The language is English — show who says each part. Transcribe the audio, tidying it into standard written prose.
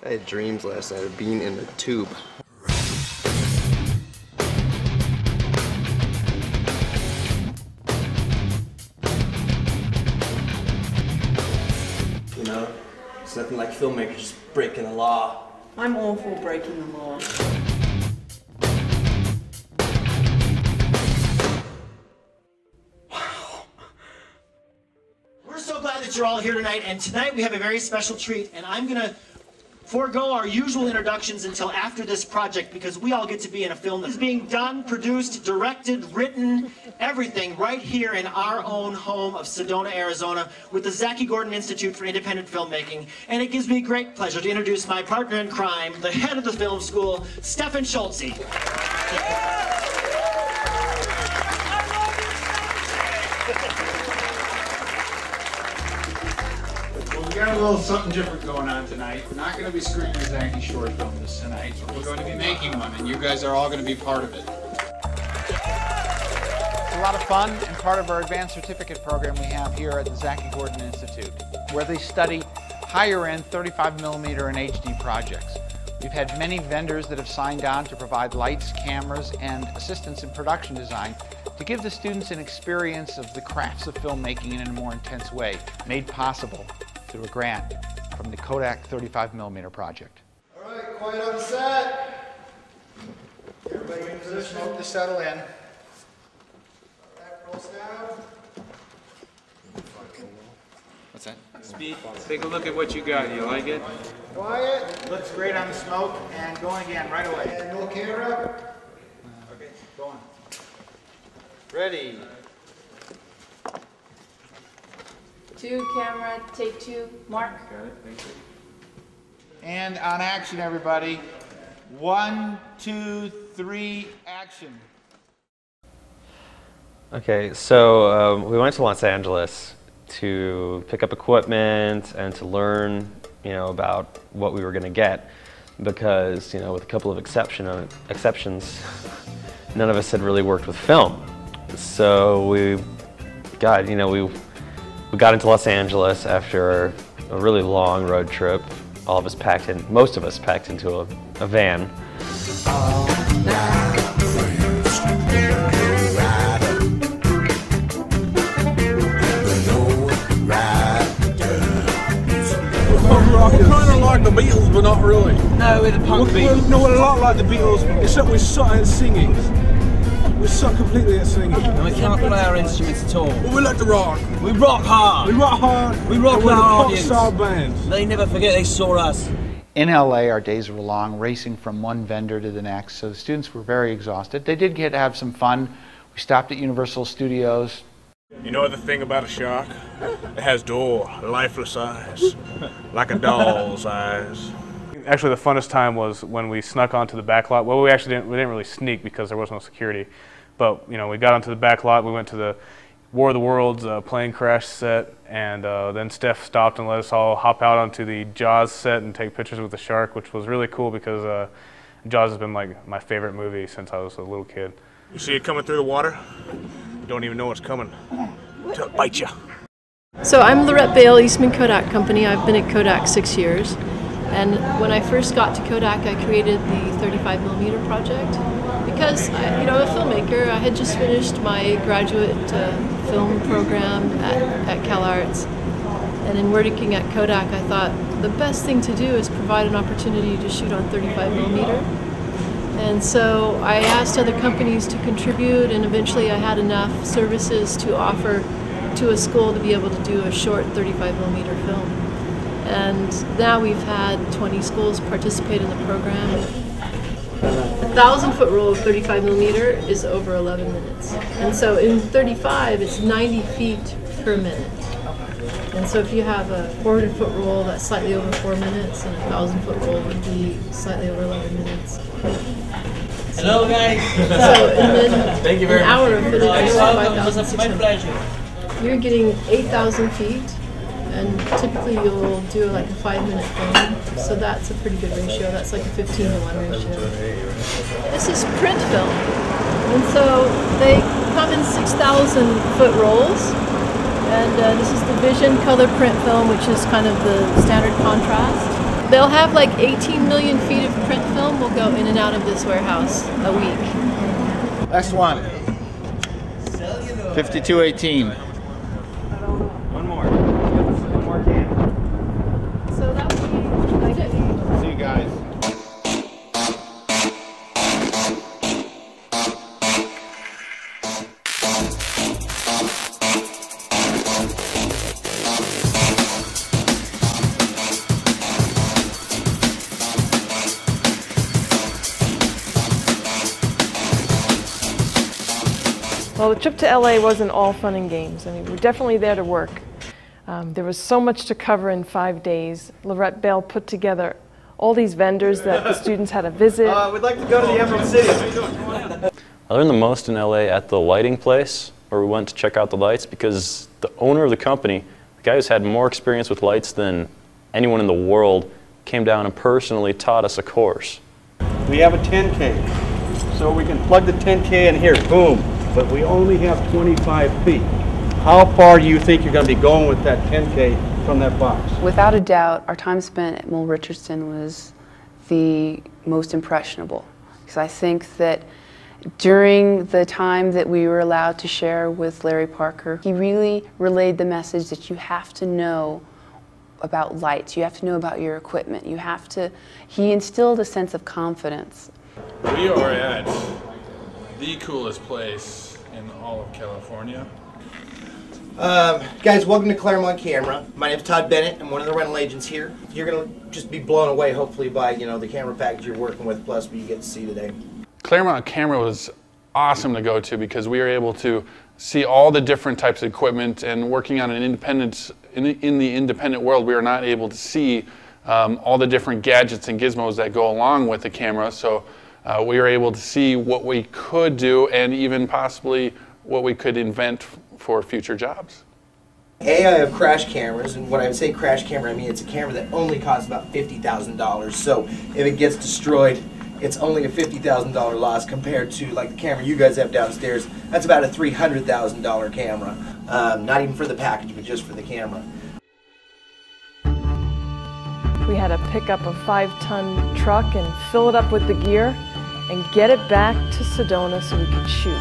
Speaker 1: I had dreams last night of being in the tube. You know, it's nothing like filmmakers just breaking the law.
Speaker 2: I'm all for breaking the law.
Speaker 3: We're so glad that you're all here tonight, and tonight we have a very special treat, and I'm gonna forego our usual introductions until after this project because we all get to be in a film that's being done, produced, directed, written, everything right here in our own home of Sedona, Arizona with the Zaki Gordon Institute for Independent Filmmaking. And it gives me great pleasure to introduce my partner in crime, the head of the film school, Stefan Schulze.
Speaker 4: We got a little something different going on tonight. We're not going to be screening a Zaki short film tonight, but we're going to be making one, and you guys are all going to be part of it.
Speaker 5: It's a lot of fun and part of our advanced certificate program we have here at the Zaki Gordon Institute, where they study higher-end 35mm and HD projects. We've had many vendors that have signed on to provide lights, cameras, and assistance in production design to give the students an experience of the crafts of filmmaking in a more intense way, made possible through a grant from the Kodak 35mm project.
Speaker 6: All right, quiet on set. Everybody in position.
Speaker 5: Smoke to settle in.
Speaker 6: Back, rolls down.
Speaker 4: What's that? Speed. Take a look at what you got. You like it?
Speaker 6: Quiet.
Speaker 5: Looks great on the smoke, and going again right away.
Speaker 6: And no camera.
Speaker 5: Okay, going. Ready.
Speaker 2: Two, camera, take two, mark.
Speaker 4: Got it. Thank you.
Speaker 5: And on action, everybody. 1, 2, 3, action.
Speaker 1: Okay, so we went to Los Angeles to pick up equipment and to learn, about what we were going to get, because, with a couple of exceptions, none of us had really worked with film. So we got into Los Angeles after a really long road trip. Most of us packed into a van.
Speaker 7: We're kind of like the Beatles, but not really.
Speaker 8: No, we're the punk Beatles.
Speaker 7: No, we're a lot like the Beatles, except we suck at singing. We suck completely at singing.
Speaker 8: And we can't play our instruments at all.
Speaker 7: But we like to rock.
Speaker 8: We rock hard.
Speaker 7: We rock hard.
Speaker 8: We rock
Speaker 7: and we're
Speaker 8: our
Speaker 7: the pop
Speaker 8: audience.
Speaker 7: style bands.
Speaker 8: They never forget they saw us.
Speaker 5: In LA, our days were long, racing from one vendor to the next, so the students were very exhausted. They did get to have some fun. We stopped at Universal Studios.
Speaker 7: You know the thing about a shark? It has dull, lifeless eyes, like a doll's eyes.
Speaker 9: Actually, the funnest time was when we snuck onto the back lot. Well, we didn't really sneak because there was no security. But we got onto the back lot. We went to the War of the Worlds plane crash set, and then Steph stopped and let us all hop out onto the Jaws set and take pictures with the shark, which was really cool because Jaws has been like my favorite movie since I was a little kid.
Speaker 7: You see it coming through the water? You don't even know it's coming. It'll bite you.
Speaker 10: So I'm Lorette Bale, Eastman Kodak Company. I've been at Kodak 6 years. And when I first got to Kodak, I created the 35mm project because, I'm a filmmaker. I had just finished my graduate film program at CalArts. And in working at Kodak, I thought the best thing to do is provide an opportunity to shoot on 35mm. And so I asked other companies to contribute, and eventually I had enough services to offer to a school to be able to do a short 35mm film. And now we've had 20 schools participate in the program. A 1,000-foot roll of 35mm is over 11 minutes. And so in 35, it's 90 feet per minute. And so if you have a 400-foot roll, that's slightly over 4 minutes, and a 1,000-foot roll would be slightly over 11 minutes.
Speaker 8: Hello, guys.
Speaker 10: So, and then
Speaker 8: Thank you very
Speaker 10: an hour of
Speaker 8: much.
Speaker 10: footage is
Speaker 8: You're welcome. It was my
Speaker 10: 5,600.
Speaker 8: pleasure.
Speaker 10: You're getting 8,000 feet, and typically you'll do like a 5-minute film. So that's a pretty good ratio. That's like a 15-to-1 ratio. This is print film, and so they come in 6,000-foot rolls. And this is the Vision color print film, which is kind of the standard contrast. they'll have like 18 million feet of print film will go in and out of this warehouse a week.
Speaker 6: Next one. 5218.
Speaker 1: One more. One more can.
Speaker 10: So that would be
Speaker 6: See you guys.
Speaker 11: Well, the trip to LA wasn't all fun and games. I mean, we're definitely there to work. There was so much to cover in 5 days. Lorette Bale put together all these vendors that the students had to visit.
Speaker 3: We'd like to go to the Emerald City.
Speaker 12: I learned the most in LA at the lighting place, where we went to check out the lights, because the owner of the company, the guy who's had more experience with lights than anyone in the world, came down and personally taught us a course.
Speaker 13: We have a 10K, so we can plug the 10K in here, boom, but we only have 25 feet. How far do you think you're going to be going with that 10K from that box?
Speaker 14: Without a doubt, our time spent at Mole Richardson was the most impressionable, because I think that during the time that we were allowed to share with Larry Parker, he really relayed the message that you have to know about lights, you have to know about your equipment, he instilled a sense of confidence.
Speaker 15: We are at the coolest place in all of California.
Speaker 6: Guys, welcome to Claremont Camera. My name's Todd Bennett. I'm one of the rental agents here. You're going to just be blown away, hopefully, by the camera package you're working with, plus what you get to see today.
Speaker 15: Claremont Camera was awesome to go to because we were able to see all the different types of equipment, and working on an independent, in the independent world, we are not able to see all the different gadgets and gizmos that go along with the camera. So we were able to see what we could do, and even possibly what we could invent for future jobs.
Speaker 6: I have crash cameras, and when I say crash camera, I mean it's a camera that only costs about $50,000. So if it gets destroyed, it's only a $50,000 loss compared to like the camera you guys have downstairs. That's about a $300,000 camera. Not even for the package, but just for the camera.
Speaker 11: We had to pick up a 5-ton truck and fill it up with the gear and get it back to Sedona so we could shoot.